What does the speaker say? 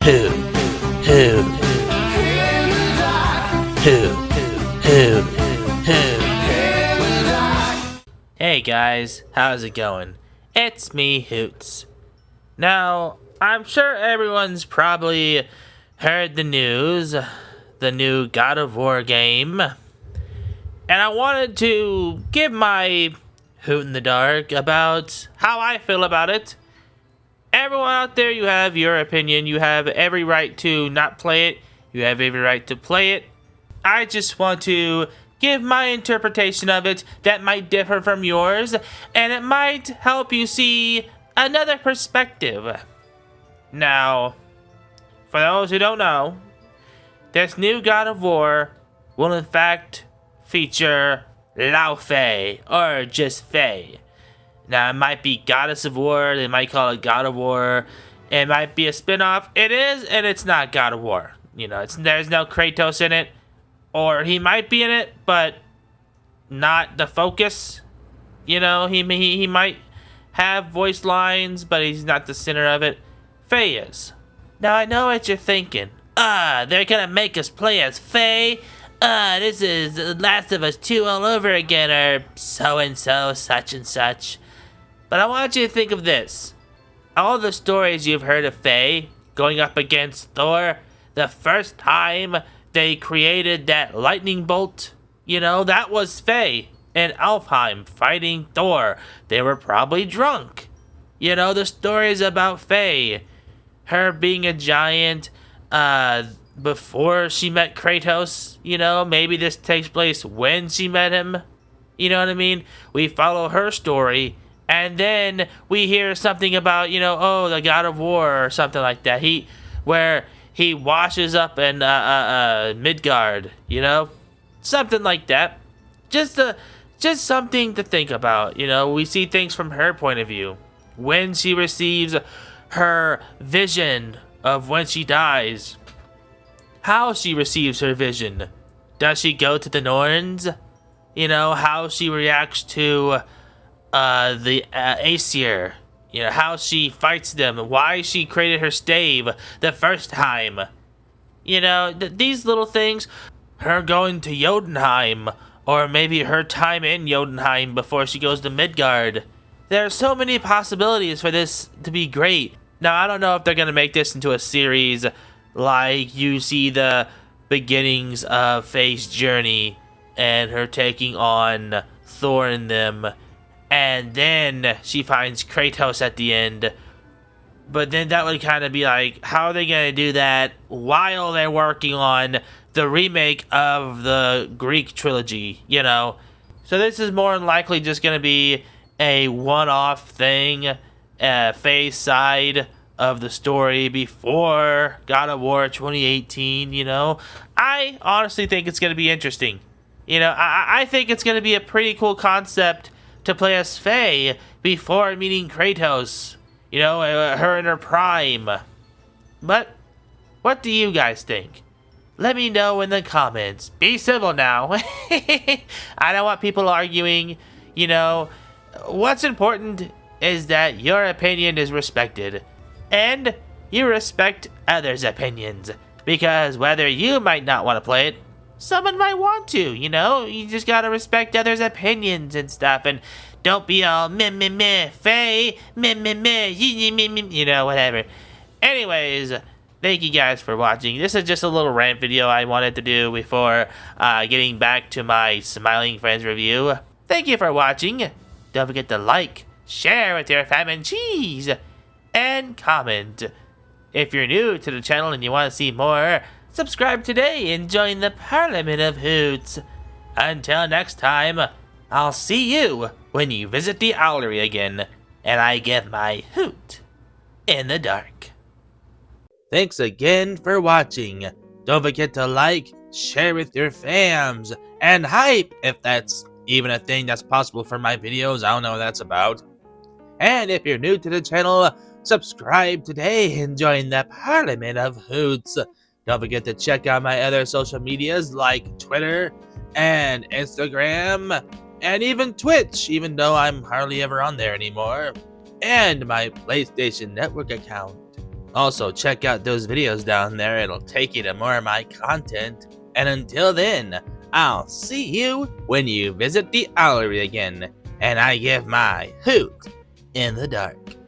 Who? Who? Who? Hey guys, how's it going? It's me, Hoots. Now, I'm sure everyone's probably heard the news, the new God of War game, and I wanted to give my hoot in the dark about how I feel about it. Everyone out there, you have your opinion. You have every right to not play it. You have every right to play it. I just want to give my interpretation of it that might differ from yours, and it might help you see another perspective. Now, for those who don't know, this new God of War will in fact feature Lao Faye, or just Faye. Now, it might be Goddess of War, they might call it God of War, it might be a spin-off. It is, and it's not God of War. You know, there's no Kratos in it, or he might be in it, but not the focus. You know, he might have voice lines, but he's not the center of it. Faye is. Now, I know what you're thinking. They're gonna make us play as Faye? This is Last of Us 2 all over again, or so-and-so, such and such. But I want you to think of this. All the stories you've heard of Faye going up against Thor, the first time they created that lightning bolt, you know, that was Faye and Alfheim fighting Thor. They were probably drunk. You know, the stories about Faye, her being a giant before she met Kratos, you know, maybe this takes place when she met him. You know what I mean? We follow her story, and then we hear something about, you know, oh, the God of War or something like that. Where he washes up in Midgard, you know? Something like that. Just something to think about, you know? We see things from her point of view. When she receives her vision of when she dies. How she receives her vision. Does she go to the Norns? You know, how she reacts to the Aesir. You know, how she fights them, why she created her stave the first time. You know, these little things, her going to Jotunheim, or maybe her time in Jotunheim before she goes to Midgard. There are so many possibilities for this to be great. Now, I don't know if they're going to make this into a series like you see the beginnings of Faye's journey and her taking on Thor and them. And then she finds Kratos at the end. But then that would kind of be like, how are they going to do that while they're working on the remake of the Greek trilogy, you know? So this is more than likely just going to be a one-off thing, Faye's side of the story before God of War 2018, you know? I honestly think it's going to be interesting. You know, I think it's going to be a pretty cool concept to play as Faye before meeting Kratos. You know, her in her prime. But, what do you guys think? Let me know in the comments. Be civil now. I don't want people arguing. You know, what's important is that your opinion is respected. And you respect others' opinions. Because whether you might not want to play it, someone might want to, you know? You just gotta respect others' opinions and stuff, and don't be all meh, Faye, meh, you know, whatever. Anyways, thank you guys for watching. This is just a little rant video I wanted to do before getting back to my Smiling Friends review. Thank you for watching. Don't forget to like, share with your fam and cheese, and comment. If you're new to the channel and you want to see more, subscribe today and join the Parliament of Hoots. Until next time, I'll see you when you visit the Owlery again, and I give my hoot in the dark. Thanks again for watching. Don't forget to like, share with your fams, and hype if that's even a thing that's possible for my videos. I don't know what that's about. And if you're new to the channel, subscribe today and join the Parliament of Hoots. Don't forget to check out my other social medias like Twitter and Instagram and even Twitch, even though I'm hardly ever on there anymore, and my PlayStation Network account. Also, check out those videos down there. It'll take you to more of my content. And until then, I'll see you when you visit the Owlery again, and I give my hoot in the dark.